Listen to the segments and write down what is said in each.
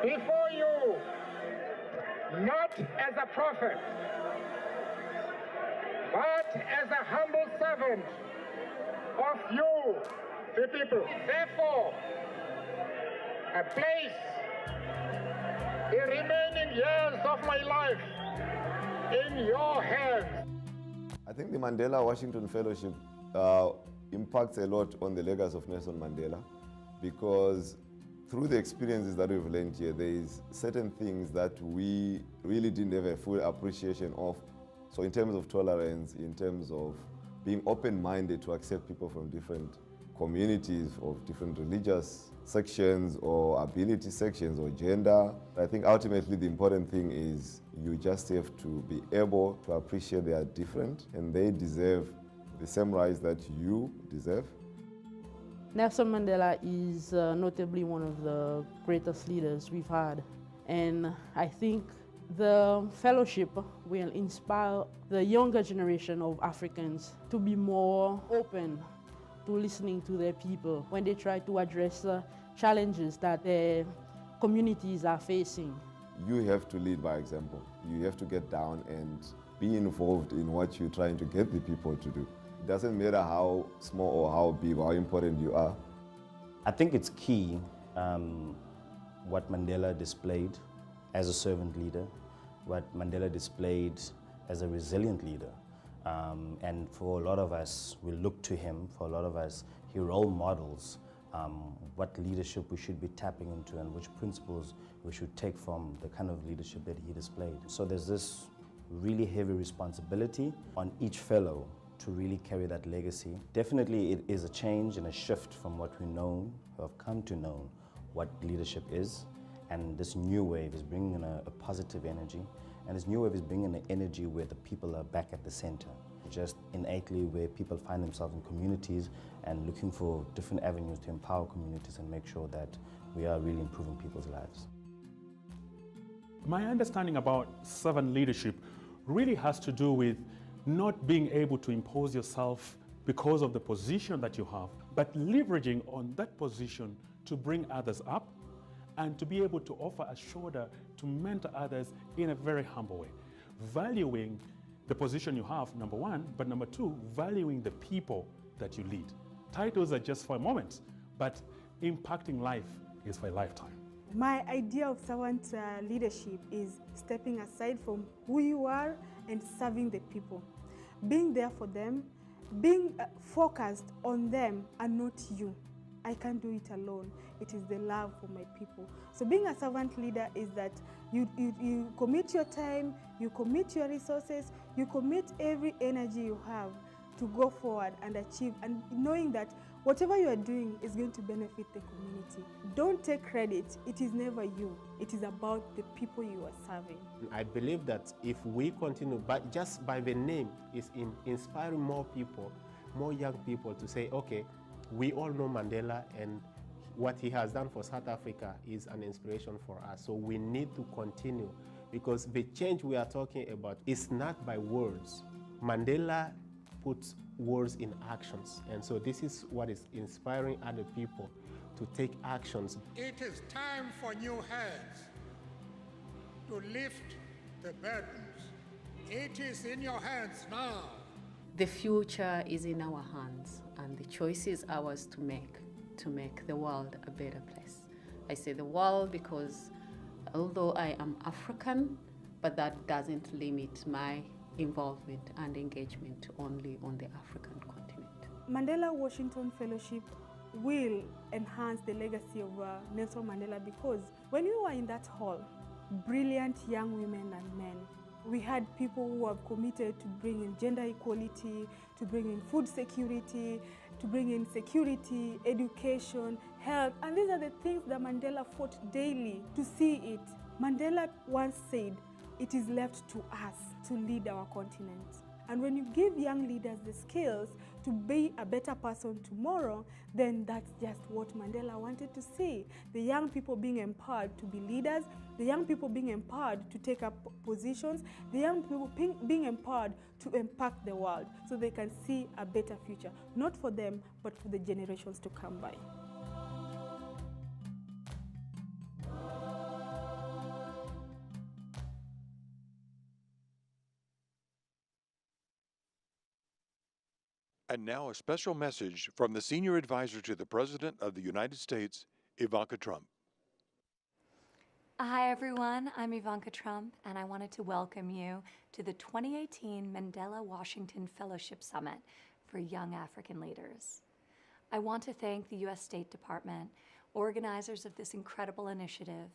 before you, not as a prophet, but as a humble servant of you, the people. Therefore, I place the remaining years of my life in your hands. I think the Mandela-Washington Fellowship impacts a lot on the legacy of Nelson Mandela, because through the experiences that we've learned here, there is certain things that we really didn't have a full appreciation of. So in terms of tolerance, in terms of being open-minded to accept people from different communities, of different religious sections or ability sections or gender. I think ultimately the important thing is you just have to be able to appreciate they are different and they deserve the same rights that you deserve. Nelson Mandela is notably one of the greatest leaders we've had, and I think the fellowship will inspire the younger generation of Africans to be more open to listening to their people when they try to address challenges that their communities are facing. You have to lead by example. You have to get down and be involved in what you're trying to get the people to do. It doesn't matter how small or how big or how important you are. I think it's key what Mandela displayed as a servant leader, what Mandela displayed as a resilient leader. And for a lot of us, we look to him. For a lot of us, he role models what leadership we should be tapping into and which principles we should take from the kind of leadership that he displayed. So there's this really heavy responsibility on each fellow to really carry that legacy. Definitely it is a change and a shift from what we know, or have come to know what leadership is. And this new wave is bringing in a positive energy. And this new wave is bringing an energy where the people are back at the center. Just innately where people find themselves in communities and looking for different avenues to empower communities and make sure that we are really improving people's lives. My understanding about servant leadership really has to do with not being able to impose yourself because of the position that you have, but leveraging on that position to bring others up and to be able to offer a shoulder to mentor others in a very humble way. Valuing the position you have, number one, but number two, valuing the people that you lead. Titles are just for a moment, but impacting life is for a lifetime. My idea of servant leadership is stepping aside from who you are and serving the people. Being there for them, being focused on them and not you. I can't do it alone. It is the love for my people. So being a servant leader is that you commit your time, you commit your resources, you commit every energy you have to go forward and achieve, and knowing that whatever you are doing is going to benefit the community. Don't take credit. It is never you. It is about the people you are serving. I believe that if we continue, but just by the name, is inspiring more people, more young people to say, okay, we all know Mandela and what he has done for South Africa is an inspiration for us. So we need to continue, because the change we are talking about is not by words. Mandela puts words in actions. And so this is what is inspiring other people to take actions. It is time for new hands to lift the burdens. It is in your hands now. The future is in our hands, and the choice is ours to make the world a better place. I say the world because although I am African, but that doesn't limit my involvement and engagement only on the African continent. Mandela-Washington Fellowship will enhance the legacy of Nelson Mandela, because when we were in that hall, brilliant young women and men, we had people who have committed to bring in gender equality, to bring in food security, to bring in security, education, health, and these are the things that Mandela fought daily to see it. Mandela once said, it is left to us to lead our continent. And when you give young leaders the skills to be a better person tomorrow, then that's just what Mandela wanted to see. The young people being empowered to be leaders, the young people being empowered to take up positions, the young people being empowered to impact the world so they can see a better future, not for them, but for the generations to come by. And now a special message from the Senior Advisor to the President of the United States, Ivanka Trump. Hi everyone, I'm Ivanka Trump, and I wanted to welcome you to the 2018 Mandela Washington Fellowship Summit for Young African Leaders. I want to thank the U.S. State Department, organizers of this incredible initiative,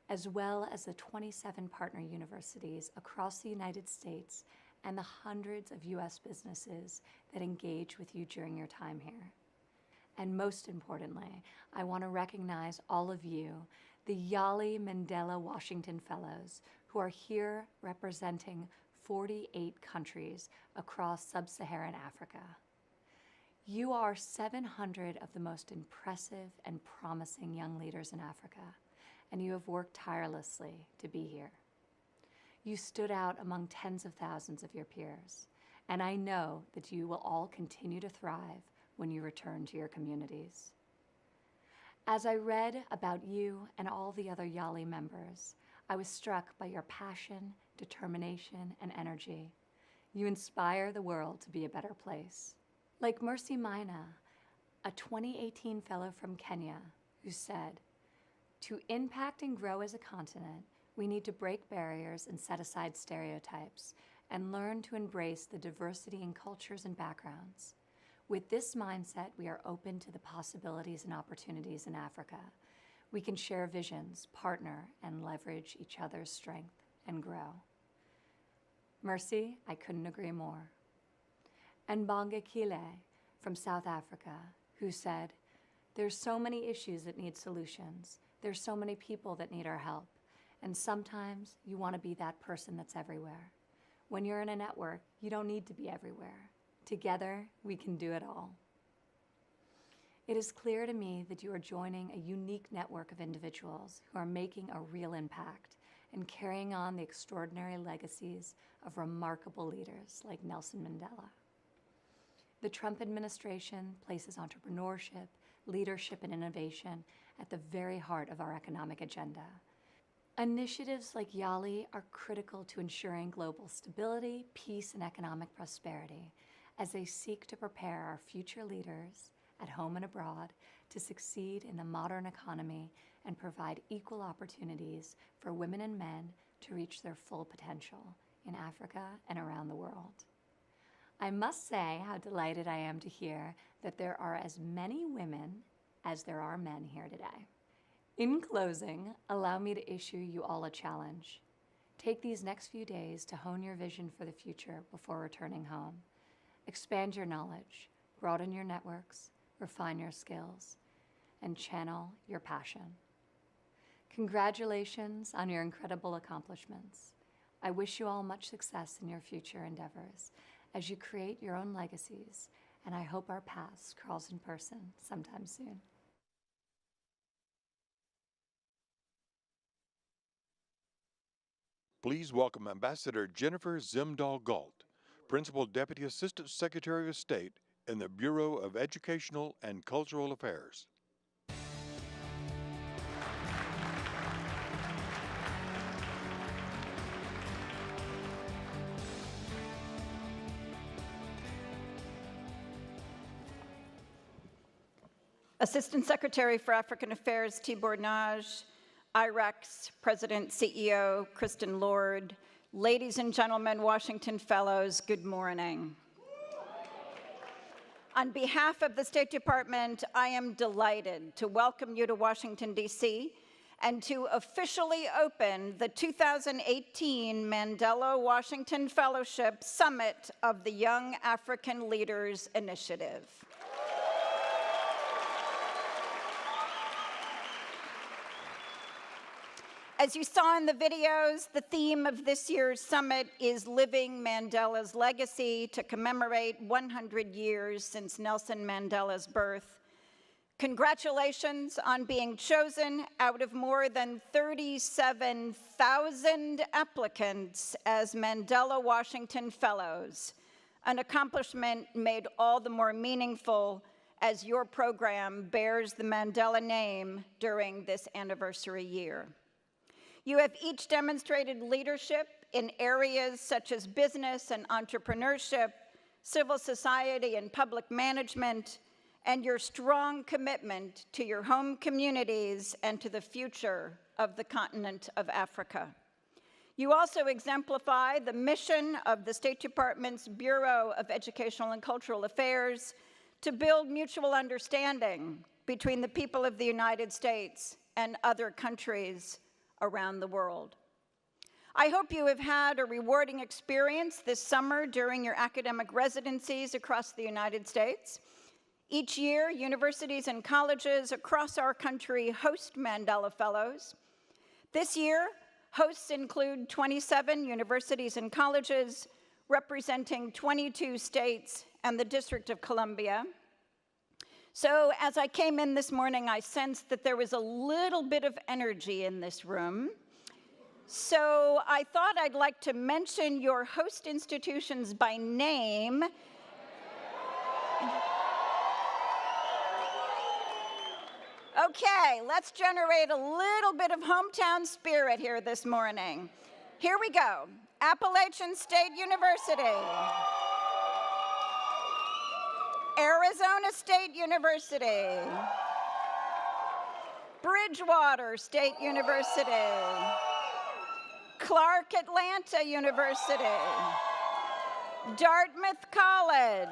as well as the 27 partner universities across the United States and the hundreds of U.S. businesses that engage with you during your time here. And most importantly, I want to recognize all of you, the Yali Mandela Washington Fellows, who are here representing 48 countries across sub-Saharan Africa. You are 700 of the most impressive and promising young leaders in Africa, and you have worked tirelessly to be here. You stood out among tens of thousands of your peers, and I know that you will all continue to thrive when you return to your communities. As I read about you and all the other Yali members, I was struck by your passion, determination, and energy. You inspire the world to be a better place. Like Mercy Maina, a 2018 fellow from Kenya, who said, "To impact and grow as a continent, we need to break barriers and set aside stereotypes and learn to embrace the diversity in cultures and backgrounds. With this mindset, we are open to the possibilities and opportunities in Africa. We can share visions, partner, and leverage each other's strength and grow." Mercy, I couldn't agree more. And Bonga Kile from South Africa, who said, "There's so many issues that need solutions. There's so many people that need our help. And sometimes you want to be that person that's everywhere. When you're in a network, you don't need to be everywhere. Together, we can do it all." It is clear to me that you are joining a unique network of individuals who are making a real impact and carrying on the extraordinary legacies of remarkable leaders like Nelson Mandela. The Trump administration places entrepreneurship, leadership, and innovation at the very heart of our economic agenda. Initiatives like Yali are critical to ensuring global stability, peace, and economic prosperity as they seek to prepare our future leaders at home and abroad to succeed in the modern economy and provide equal opportunities for women and men to reach their full potential in Africa and around the world. I must say how delighted I am to hear that there are as many women as there are men here today. In closing, allow me to issue you all a challenge. Take these next few days to hone your vision for the future before returning home. Expand your knowledge, broaden your networks, refine your skills, and channel your passion. Congratulations on your incredible accomplishments. I wish you all much success in your future endeavors as you create your own legacies, and I hope our paths cross in person sometime soon. Please welcome Ambassador Jennifer Zim Dal Gault, Principal Deputy Assistant Secretary of State in the Bureau of Educational and Cultural Affairs. Assistant Secretary for African Affairs Tibor Nage, IREX President CEO Kristen Lord, ladies and gentlemen, Washington Fellows, good morning. On behalf of the State Department, I am delighted to welcome you to Washington, D.C., and to officially open the 2018 Mandela Washington Fellowship Summit of the Young African Leaders Initiative. As you saw in the videos, the theme of this year's summit is Living Mandela's Legacy to commemorate 100 years since Nelson Mandela's birth. Congratulations on being chosen out of more than 37,000 applicants as Mandela Washington Fellows, an accomplishment made all the more meaningful as your program bears the Mandela name during this anniversary year. You have each demonstrated leadership in areas such as business and entrepreneurship, civil society and public management, and your strong commitment to your home communities and to the future of the continent of Africa. You also exemplify the mission of the State Department's Bureau of Educational and Cultural Affairs to build mutual understanding between the people of the United States and other countries around the world. I hope you have had a rewarding experience this summer during your academic residencies across the United States. Each year, universities and colleges across our country host Mandela Fellows. This year, hosts include 27 universities and colleges representing 22 states and the District of Columbia. So as I came in this morning, I sensed that there was a little bit of energy in this room. So I thought I'd like to mention your host institutions by name. Okay, let's generate a little bit of hometown spirit here this morning. Here we go. Appalachian State University. Arizona State University. Bridgewater State University. Clark Atlanta University. Dartmouth College.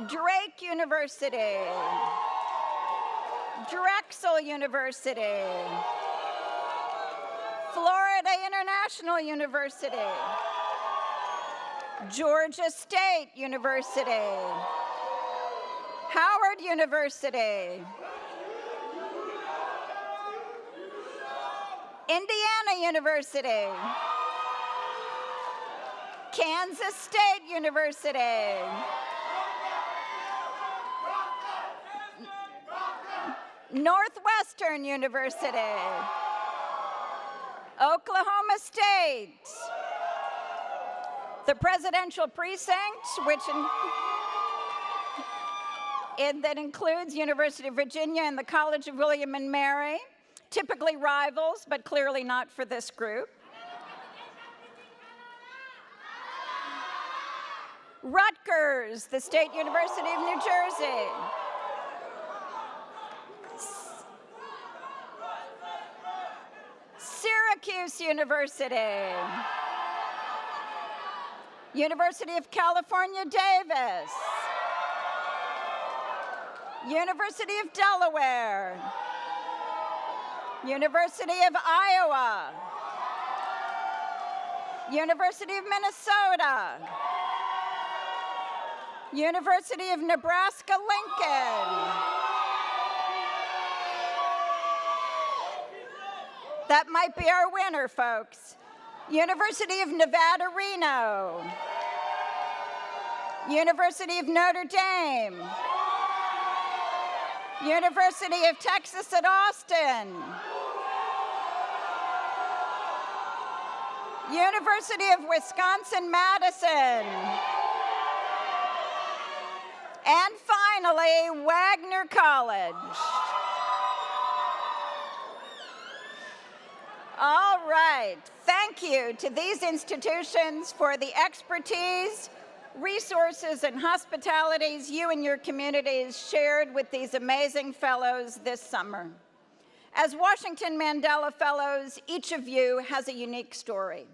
Drake University. Drexel University, Florida International University, Georgia State University, Howard University, Indiana University, Kansas State University, Northwestern University, Oklahoma State, the Presidential Precinct, that includes University of Virginia and the College of William and Mary, typically rivals, but clearly not for this group. Rutgers, the State University of New Jersey. Syracuse University, University of California, Davis, University of Delaware, University of Iowa, University of Minnesota, University of Nebraska-Lincoln. That might be our winner, folks. University of Nevada-Reno. University of Notre Dame. University of Texas at Austin. University of Wisconsin-Madison. And finally, Wagner College. All right, thank you to these institutions for the expertise, resources, and hospitalities you and your communities shared with these amazing fellows this summer. As Washington Mandela Fellows, each of you has a unique story.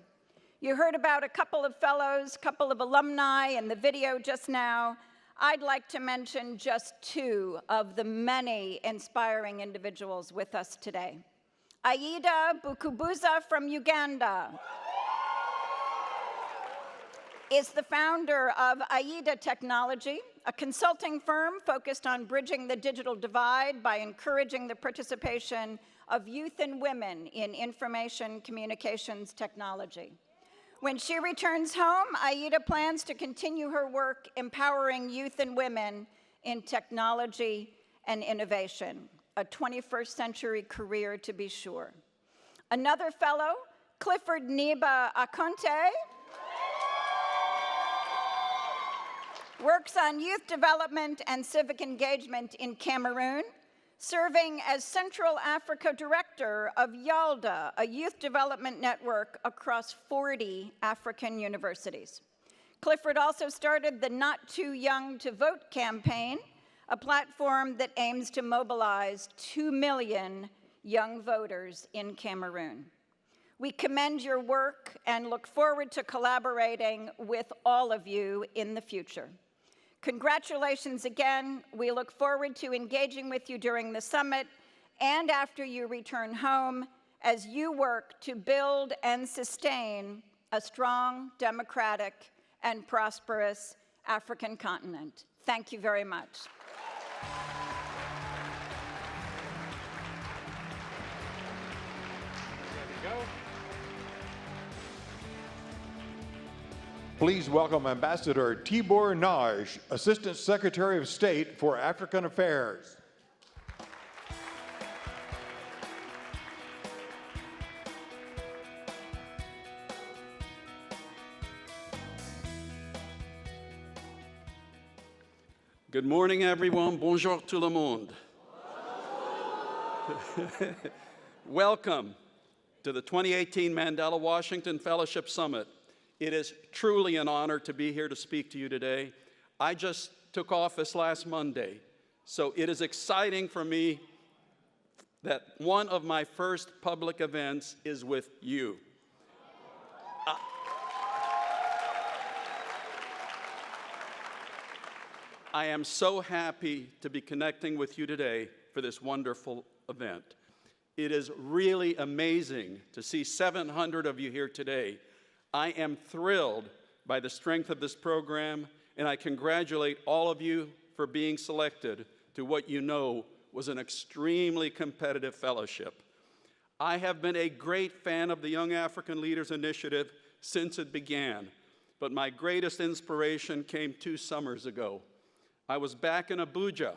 You heard about a couple of fellows, a couple of alumni in the video just now. I'd like to mention just two of the many inspiring individuals with us today. Aida Buuza from Uganda is the founder of Aida Technology, a consulting firm focused on bridging the digital divide by encouraging the participation of youth and women in information communications technology. When she returns home, Aida plans to continue her work empowering youth and women in technology and innovation. A 21st century career, to be sure. Another fellow, Clifford Niba Akonte, works on youth development and civic engagement in Cameroon, serving as Central Africa Director of YALDA, a youth development network across 40 African universities. Clifford also started the Not Too Young to Vote campaign, a platform that aims to mobilize 2 million young voters in Cameroon. We commend your work and look forward to collaborating with all of you in the future. Congratulations again. We look forward to engaging with you during the summit and after you return home as you work to build and sustain a strong, democratic, and prosperous African continent. Thank you very much. There we go. Please welcome Ambassador Tibor Nage, Assistant Secretary of State for African Affairs. Good morning, everyone. Bonjour tout le monde. Welcome to the 2018 Mandela Washington Fellowship Summit. It is truly an honor to be here to speak to you today. I just took office last Monday, so it is exciting for me that one of my first public events is with you. I am so happy to be connecting with you today for this wonderful event. It is really amazing to see 700 of you here today. I am thrilled by the strength of this program, and I congratulate all of you for being selected to what you know was an extremely competitive fellowship. I have been a great fan of the Young African Leaders Initiative since it began, but my greatest inspiration came 2 summers ago. I was back in Abuja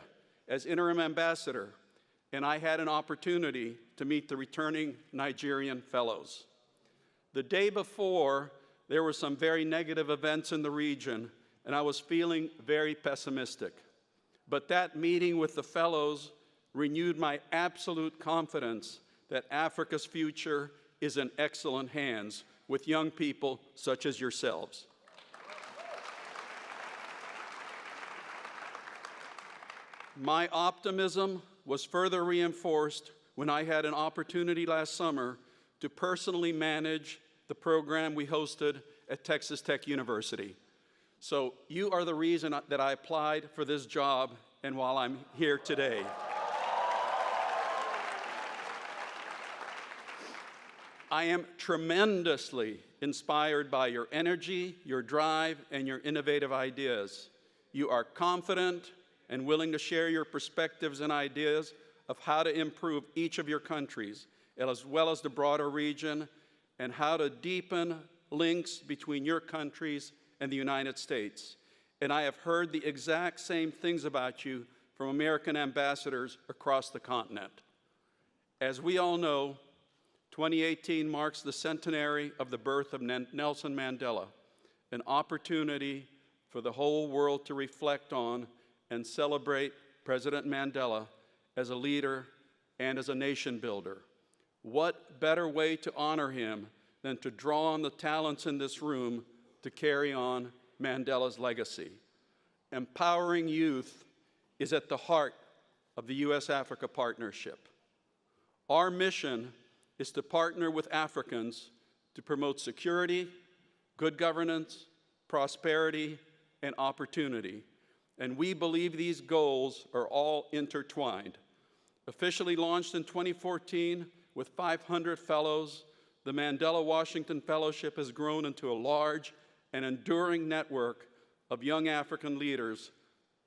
as interim ambassador, and I had an opportunity to meet the returning Nigerian fellows. The day before, there were some very negative events in the region, and I was feeling very pessimistic. But that meeting with the fellows renewed my absolute confidence that Africa's future is in excellent hands with young people such as yourselves. My optimism was further reinforced when I had an opportunity last summer to personally manage the program we hosted at Texas Tech University. So you are the reason that I applied for this job and while I'm here today. I am tremendously inspired by your energy, your drive, and your innovative ideas. You are confident and willing to share your perspectives and ideas of how to improve each of your countries, as well as the broader region, and how to deepen links between your countries and the United States. And I have heard the exact same things about you from American ambassadors across the continent. As we all know, 2018 marks the centenary of the birth of Nelson Mandela, an opportunity for the whole world to reflect on and celebrate President Mandela as a leader and as a nation builder. What better way to honor him than to draw on the talents in this room to carry on Mandela's legacy? Empowering youth is at the heart of the U.S.-Africa partnership. Our mission is to partner with Africans to promote security, good governance, prosperity, and opportunity. And we believe these goals are all intertwined. Officially launched in 2014 with 500 fellows, the Mandela Washington Fellowship has grown into a large and enduring network of young African leaders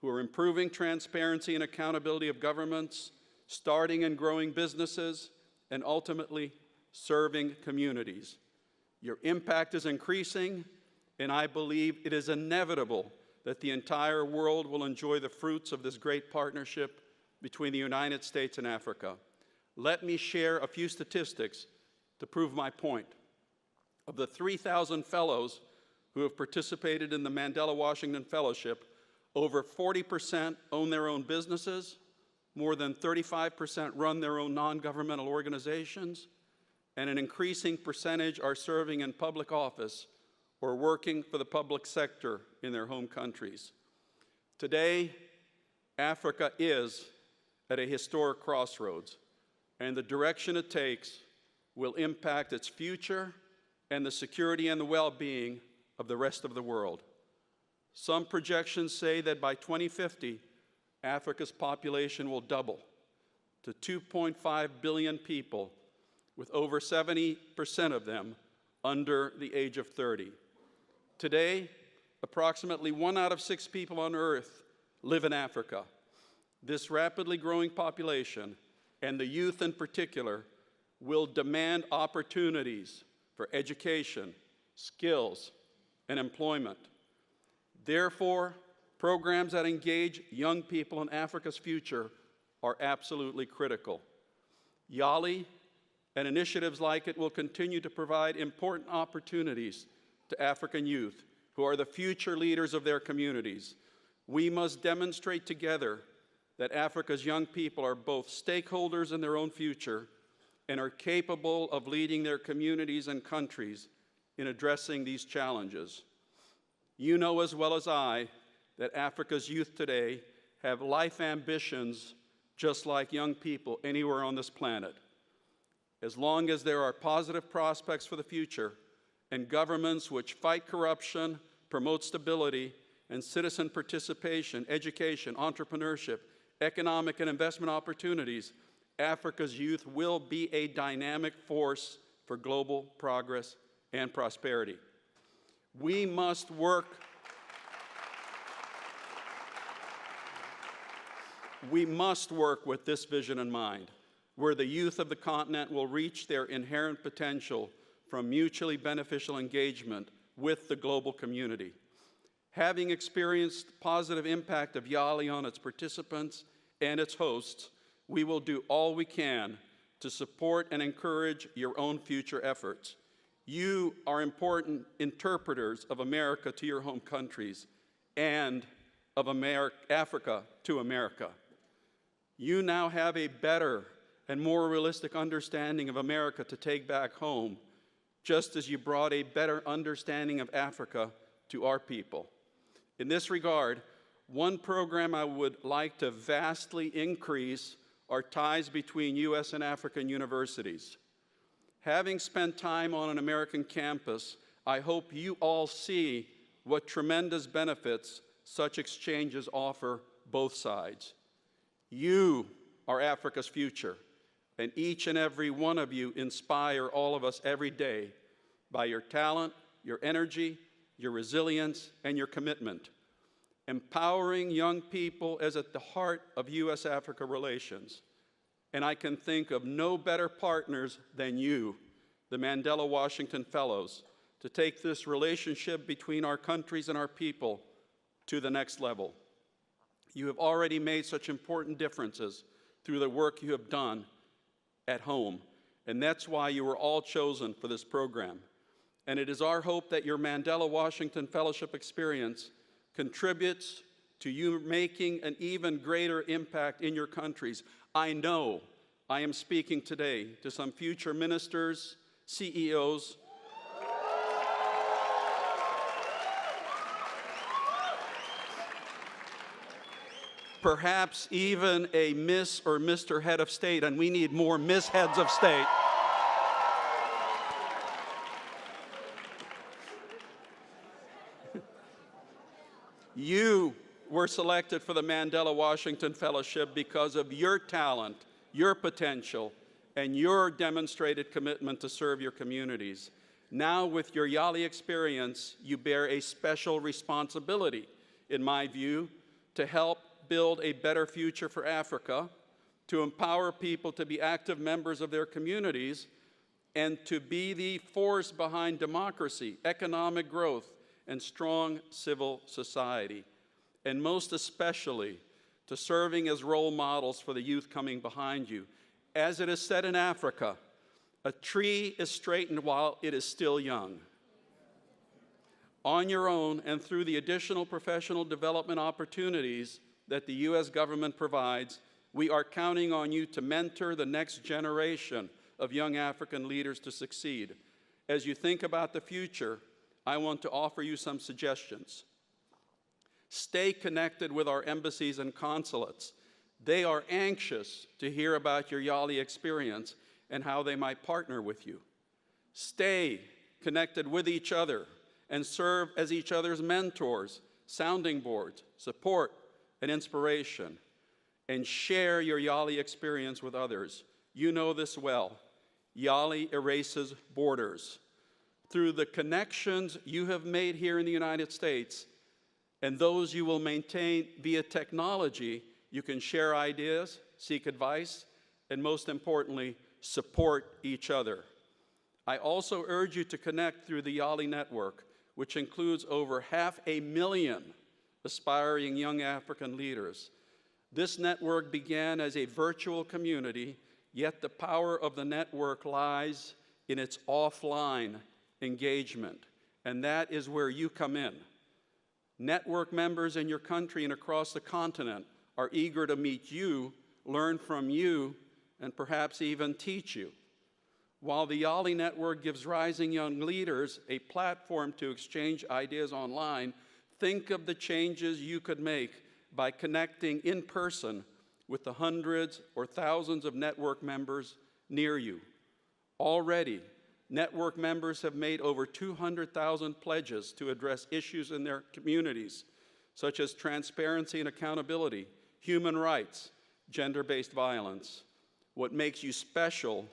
who are improving transparency and accountability of governments, starting and growing businesses, and ultimately serving communities. Your impact is increasing, and I believe it is inevitable that the entire world will enjoy the fruits of this great partnership between the United States and Africa. Let me share a few statistics to prove my point. Of the 3,000 fellows who have participated in the Mandela Washington Fellowship, over 40% own their own businesses, more than 35% run their own non-governmental organizations, and an increasing percentage are serving in public office or working for the public sector in their home countries. Today, Africa is at a historic crossroads, and the direction it takes will impact its future and the security and the well-being of the rest of the world. Some projections say that by 2050, Africa's population will double to 2.5 billion people, with over 70% of them under the age of 30. Today, approximately 1 out of 6 people on Earth live in Africa. This rapidly growing population, and the youth in particular, will demand opportunities for education, skills, and employment. Therefore, programs that engage young people in Africa's future are absolutely critical. Yali and initiatives like it will continue to provide important opportunities to African youth who are the future leaders of their communities. We must demonstrate together that Africa's young people are both stakeholders in their own future and are capable of leading their communities and countries in addressing these challenges. You know as well as I that Africa's youth today have life ambitions just like young people anywhere on this planet. As long as there are positive prospects for the future and governments which fight corruption, promote stability, and citizen participation, education, entrepreneurship, economic and investment opportunities, Africa's youth will be a dynamic force for global progress and prosperity. We must work with this vision in mind, where the youth of the continent will reach their inherent potential from mutually beneficial engagement with the global community. Having experienced positive impact of Yali on its participants and its hosts, we will do all we can to support and encourage your own future efforts. You are important interpreters of America to your home countries and of Africa to America. You now have a better and more realistic understanding of America to take back home, just as you brought a better understanding of Africa to our people. In this regard, one program I would like to vastly increase are ties between U.S. and African universities. Having spent time on an American campus, I hope you all see what tremendous benefits such exchanges offer both sides. You are Africa's future, and each and every one of you inspire all of us every day by your talent, your energy, your resilience, and your commitment. Empowering young people is at the heart of U.S.-Africa relations, and I can think of no better partners than you, the Mandela Washington Fellows, to take this relationship between our countries and our people to the next level. You have already made such important differences through the work you have done at home, and that's why you were all chosen for this program. And it is our hope that your Mandela Washington Fellowship experience contributes to you making an even greater impact in your countries. I know I am speaking today to some future ministers, CEOs, perhaps even a Miss or Mr. Head of State, and we need more Miss Heads of State. You were selected for the Mandela Washington Fellowship because of your talent, your potential, and your demonstrated commitment to serve your communities. Now, with your Yali experience, you bear a special responsibility, in my view, to help build a better future for Africa, to empower people to be active members of their communities, and to be the force behind democracy, economic growth, and strong civil society, and most especially to serving as role models for the youth coming behind you. As it is said in Africa, a tree is straightened while it is still young. On your own and through the additional professional development opportunities that the U.S. government provides, we are counting on you to mentor the next generation of young African leaders to succeed. As you think about the future, I want to offer you some suggestions. Stay connected with our embassies and consulates. They are anxious to hear about your Yali experience and how they might partner with you. Stay connected with each other and serve as each other's mentors, sounding boards, support, and inspiration. And share your Yali experience with others. You know this well. Yali erases borders. Through the connections you have made here in the United States and those you will maintain via technology, you can share ideas, seek advice, and most importantly, support each other. I also urge you to connect through the Yali Network, which includes over 500,000 aspiring young African leaders. This network began as a virtual community, yet the power of the network lies in its offline engagement, and that is where you come in. Network members in your country and across the continent are eager to meet you, learn from you, and perhaps even teach you. While the Yali Network gives rising young leaders a platform to exchange ideas online, think of the changes you could make by connecting in person with the hundreds or thousands of network members near you. Already, network members have made over 200,000 pledges to address issues in their communities, such as transparency and accountability, human rights, gender-based violence. What makes you special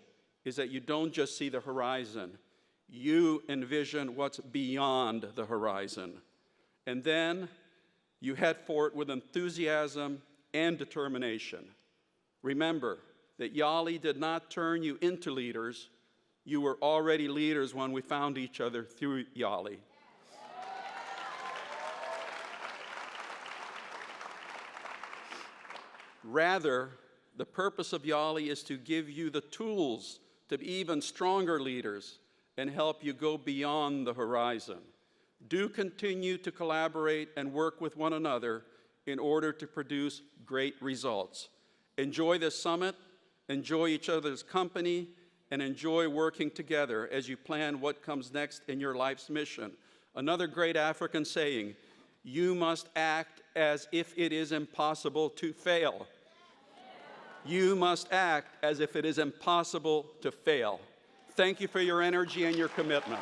is that you don't just see the horizon, you envision what's beyond the horizon. And then you head for it with enthusiasm and determination. Remember that Yali did not turn you into leaders. You were already leaders when we found each other through Yali. Rather, the purpose of Yali is to give you the tools to be even stronger leaders and help you go beyond the horizon. Do continue to collaborate and work with one another in order to produce great results. Enjoy this summit, enjoy each other's company, and enjoy working together as you plan what comes next in your life's mission. Another great African saying, you must act as if it is impossible to fail. You must act as if it is impossible to fail. Thank you for your energy and your commitment.